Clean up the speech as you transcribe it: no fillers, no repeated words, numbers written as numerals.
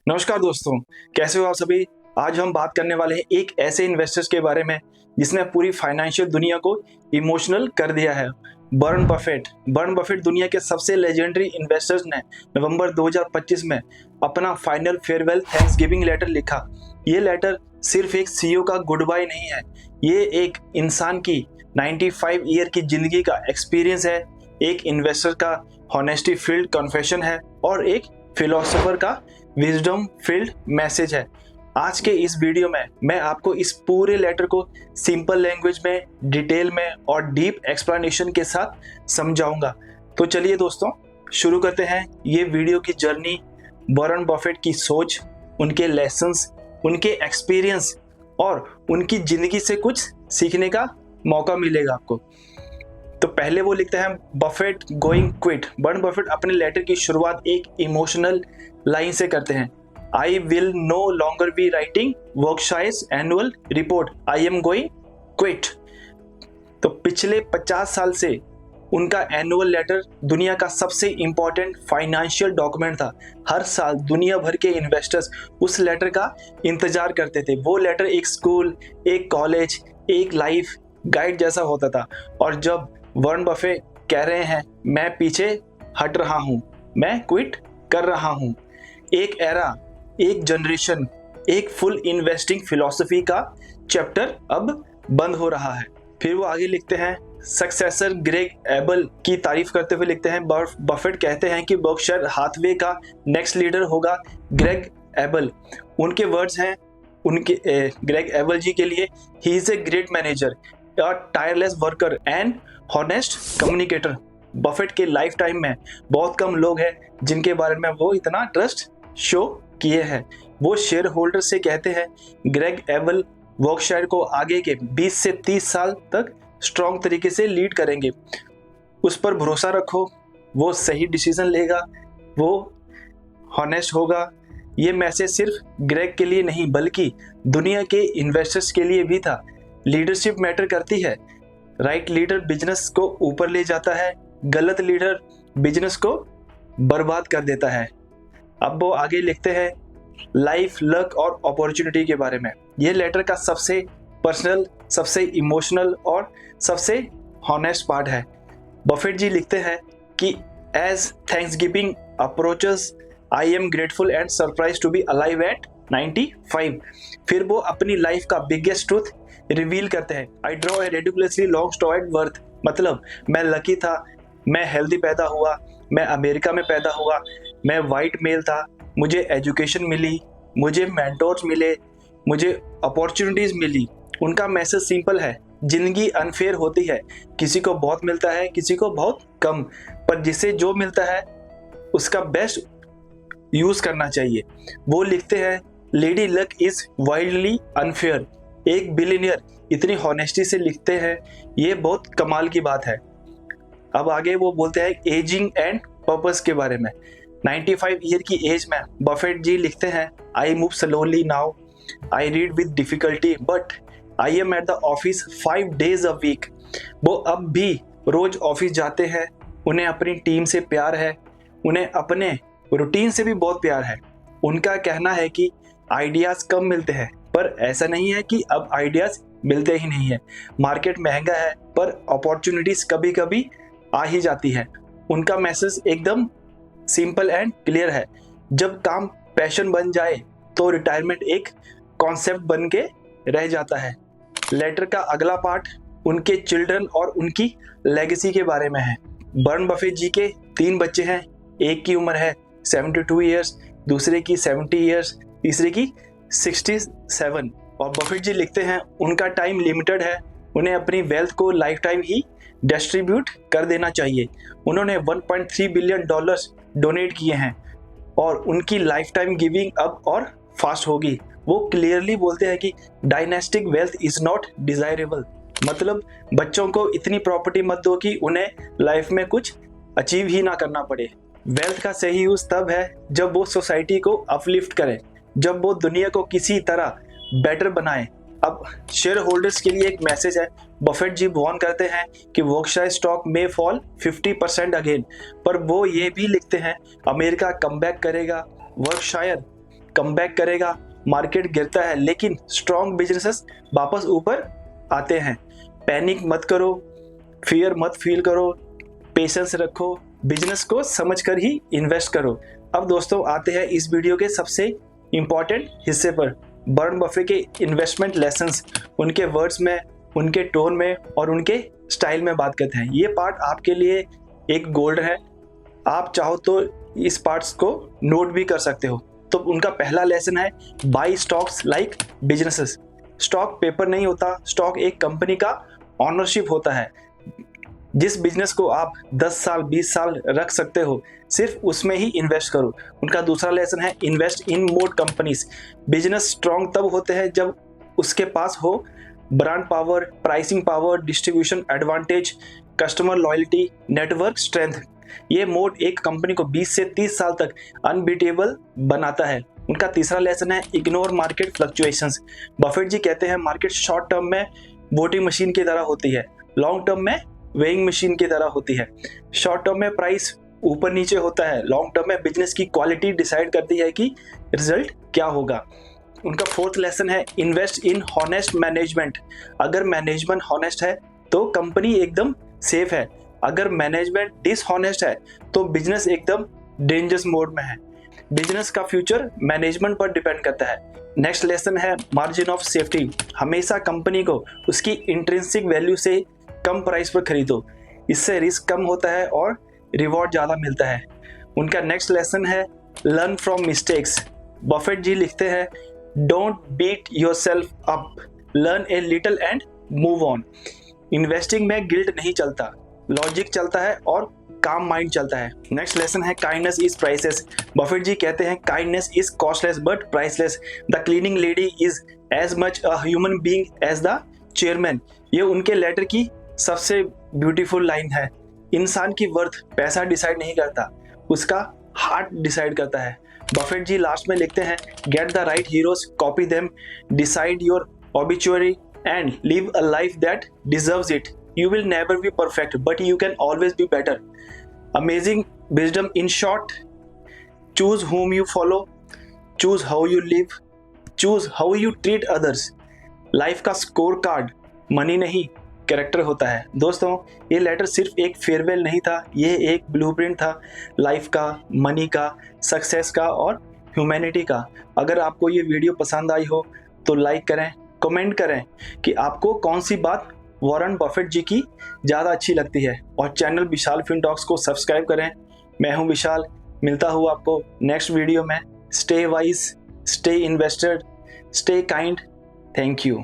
नमस्कार दोस्तों, कैसे हो आप सभी। आज हम बात करने वाले हैं एक ऐसे इन्वेस्टर्स के बारे में जिसने पूरी फाइनेंशियल दुनिया को इमोशनल कर दिया है। बर्न बफेट दुनिया के सबसे लेजेंडरी इन्वेस्टर्स ने नवंबर 2025 में अपना फाइनल फेयरवेल थैंक्सगिविंग लेटर लिखा। ये लेटर सिर्फ एक सीईओ का गुड बाय नहीं है, ये एक इंसान की 95 ईयर की जिंदगी का एक्सपीरियंस है, एक इन्वेस्टर का हॉनेस्टी फील्ड कन्फेशन है और एक फिलोसोफर का विजडम फील्ड मैसेज है। आज के इस वीडियो में मैं आपको इस पूरे लेटर को सिंपल लैंग्वेज में, डिटेल में और डीप एक्सप्लेनेशन के साथ समझाऊंगा। तो चलिए दोस्तों, शुरू करते हैं ये वीडियो की जर्नी। वॉरेन बफेट की सोच, उनके लेसन्स, उनके एक्सपीरियंस और उनकी जिंदगी से कुछ सीखने का मौका मिलेगा आपको। तो पहले वो लिखते हैं Buffett going quit. Warren Buffett अपने लेटर की शुरुआत एक इमोशनल लाइन से करते हैं। I will no longer be writing Berkshire's annual report, I am going quit. तो पिछले 50 साल से उनका एनुअल लेटर दुनिया का सबसे इंपॉर्टेंट फाइनेंशियल डॉक्यूमेंट था। हर साल दुनिया भर के इन्वेस्टर्स उस लेटर का इंतजार करते थे। वो लेटर एक स्कूल, एक कॉलेज, एक लाइफ गाइड जैसा होता था। और जब वॉरेन बफेट कह रहे हैं मैं पीछे हट रहा हूं, मैं क्विट कर रहा हूं, एक एरा, एक जनरेशन, एक फुल इन्वेस्टिंग फिलॉसफी का चैप्टर अब बंद हो रहा है। फिर वो आगे लिखते हैं सक्सेसर ग्रेग एबल की तारीफ करते हुए लिखते हैं बफेट कहते हैं कि बर्कशायर हाथवे का नेक्स्ट लीडर होगा ग्रेग एबल। उनके वर्ड्स हैं उनके ग्रेग एबल जी के लिए, he is a great manager, a tireless worker and honest communicator. Buffett के लाइफ टाइम में बहुत कम लोग हैं जिनके बारे में वो इतना ट्रस्ट शो किए हैं। वो शेयर होल्डर से कहते हैं ग्रेग एबल वर्कशायर को आगे के 20 से 30 साल तक स्ट्रॉन्ग तरीके से लीड करेंगे, उस पर भरोसा रखो, वो सही डिसीजन लेगा, वो हॉनेस्ट होगा। ये मैसेज सिर्फ ग्रेग के लिए नहीं बल्कि दुनिया के इन्वेस्टर्स के लिए भी था। लीडरशिप मैटर करती है। राइट लीडर बिजनेस को ऊपर ले जाता है, गलत लीडर बिजनेस को बर्बाद कर देता है। अब वो आगे लिखते हैं लाइफ, लक और अपॉर्चुनिटी के बारे में। ये लेटर का सबसे पर्सनल, सबसे इमोशनल और सबसे हॉनेस्ट पार्ट है। बफेट जी लिखते हैं कि as Thanksgiving approaches I am grateful and surprise to be alive at 95। फिर वो अपनी लाइफ का बिगेस्ट ट्रूथ रिवील करते हैं। I draw a ridiculously long storeyed worth, मतलब मैं लकी था, मैं हेल्दी पैदा हुआ, मैं अमेरिका में पैदा हुआ, मैं वाइट मेल था, मुझे एजुकेशन मिली, मुझे मेंटोर्स मिले, मुझे अपॉर्चुनिटीज मिली। उनका मैसेज सिंपल है, जिंदगी अनफेयर होती है, किसी को बहुत मिलता है, किसी को बहुत कम, पर जिसे जो मिलता है उसका बेस्ट यूज करना चाहिए। वो लिखते हैं lady luck is wildly unfair. एक बिलियनियर इतनी हॉनेस्टी से लिखते हैं, ये बहुत कमाल की बात है। अब आगे वो बोलते हैं एजिंग एंड पर्पस के बारे में। 95 ईयर की एज में बफेट जी लिखते हैं I move slowly now, I read with difficulty but I am at the office 5 days a week. वो अब भी रोज ऑफिस जाते हैं, उन्हें अपनी टीम से प्यार है, उन्हें अपने रूटीन से भी बहुत प्यार है। उनका कहना है कि आइडियाज कम मिलते हैं, पर ऐसा नहीं है कि अब आइडियाज मिलते ही नहीं है। मार्केट महंगा है पर अपॉर्चुनिटीज कभी कभी आ ही जाती है। उनका मैसेज एकदम सिंपल एंड क्लियर है, जब काम पैशन बन जाए तो रिटायरमेंट एक कॉन्सेप्ट बन के रह जाता है। लेटर का अगला पार्ट उनके चिल्ड्रन और उनकी लेगेसी के बारे में है। वॉरेन बफेट जी के 3 बच्चे हैं, एक की उम्र है 72 ईयर्स, दूसरे की 70 ईयर्स, तीसरे की 67। और बफेट जी लिखते हैं उनका टाइम लिमिटेड है, उन्हें अपनी वेल्थ को लाइफ टाइम ही डिस्ट्रीब्यूट कर देना चाहिए। उन्होंने 1.3 बिलियन डॉलर्स डोनेट किए हैं और उनकी लाइफ टाइम गिविंग अब और फास्ट होगी। वो क्लियरली बोलते हैं कि dynastic wealth is not desirable, मतलब बच्चों को इतनी प्रॉपर्टी मत दो कि उन्हें लाइफ में कुछ अचीव ही ना करना पड़े। वेल्थ का सही यूज तब है जब वो सोसाइटी को अपलिफ्ट करे, जब वो दुनिया को किसी तरह बेटर बनाए। अब शेयर होल्डर्स के लिए एक मैसेज है। बफेट जी वार्न करते हैं कि वर्कशायर स्टॉक में फॉल 50% अगेन, पर वो ये भी लिखते हैं अमेरिका कमबैक करेगा, वर्कशायर कमबैक करेगा, मार्केट गिरता है, लेकिन स्ट्रॉन्ग बिजनेसेस वापस ऊपर आते हैं। पैनिक मत करो, फियर मत फील करो, पेशेंस रखो, बिजनेस को समझकर ही इन्वेस्ट करो। अब दोस्तों आते हैं इस वीडियो के सबसे इंपॉर्टेंट हिस्से पर, वॉरेन बफेट के इन्वेस्टमेंट लेसन्स, उनके वर्ड्स में, उनके टोन में और उनके स्टाइल में बात करते हैं। ये पार्ट आपके लिए एक गोल्ड है, आप चाहो तो इस पार्ट्स को नोट भी कर सकते हो। तो उनका पहला लेसन है by stocks like businesses. Stock paper नहीं होता, स्टॉक एक कंपनी का ऑनरशिप होता है। जिस बिजनेस को आप 10 साल 20 साल रख सकते हो, सिर्फ उसमें ही इन्वेस्ट करो। उनका दूसरा लेसन है invest in more companies. Business strong तब होते हैं जब उसके पास हो brand power, pricing power, distribution advantage, customer loyalty, network strength. ये मोड एक कंपनी को 20 से 30 साल तक अनबीटेबल बनाता है। उनका तीसरा लेसन है ignore market fluctuations. Buffett ji कहते हैं मार्केट शॉर्ट टर्म में वोटिंग मशीन की तरह होती है, लॉन्ग टर्म में वेइंग मशीन की तरह होती है। शॉर्ट टर्म में प्राइस ऊपर नीचे होता है, लॉन्ग टर्म में बिजनेस की क्वालिटी डिसाइड करती है कि रिजल्ट क्या होगा। उनका फोर्थ लेसन है इन्वेस्ट इन हॉनेस्ट मैनेजमेंट। अगर मैनेजमेंट हॉनेस्ट है तो कंपनी एकदम सेफ है, अगर मैनेजमेंट डिसहॉनेस्ट है तो बिजनेस एकदम डेंजरस मोड में है। बिजनेस का फ्यूचर मैनेजमेंट पर डिपेंड करता है। नेक्स्ट लेसन है मार्जिन ऑफ सेफ्टी। हमेशा कंपनी को उसकी इंट्रिंसिक वैल्यू से कम प्राइस पर खरीदो, इससे रिस्क कम होता है और रिवॉर्ड ज़्यादा मिलता है। उनका नेक्स्ट लेसन है learn from mistakes. Buffett ji लिखते हैं don't beat yourself up, learn a little and move on. Investing में गिल्ट नहीं चलता, लॉजिक चलता है और काम माइंड चलता है। नेक्स्ट लेसन है kindness is priceless. Buffett ji कहते हैं kindness is costless but priceless. The cleaning lady is as much a human being as the chairman. ये उनके लेटर की सबसे ब्यूटीफुल लाइन है। इंसान की वर्थ पैसा डिसाइड नहीं करता, उसका हार्ट डिसाइड करता है। बफेट जी लास्ट में लिखते हैं get the right heroes, copy them, decide your obituary and live a life that deserves it. You will never be perfect, but you can always be better. Amazing wisdom in short. Choose whom you follow. Choose how you live. Choose how you treat others. Life का score card money नहीं, character होता है। दोस्तों ये letter सिर्फ एक farewell नहीं था, ये एक ब्लूप्रिंट था लाइफ का, मनी का, सक्सेस का और ह्यूमैनिटी का। अगर आपको ये वीडियो पसंद आई हो तो लाइक करें, कमेंट करें कि आपको कौन सी बात वॉरेन बफेट जी की ज़्यादा अच्छी लगती है, और चैनल विशाल फिनटॉक्स को सब्सक्राइब करें। मैं हूं विशाल, मिलता हूं आपको नेक्स्ट वीडियो में। Stay wise, stay invested, stay kind. Thank you.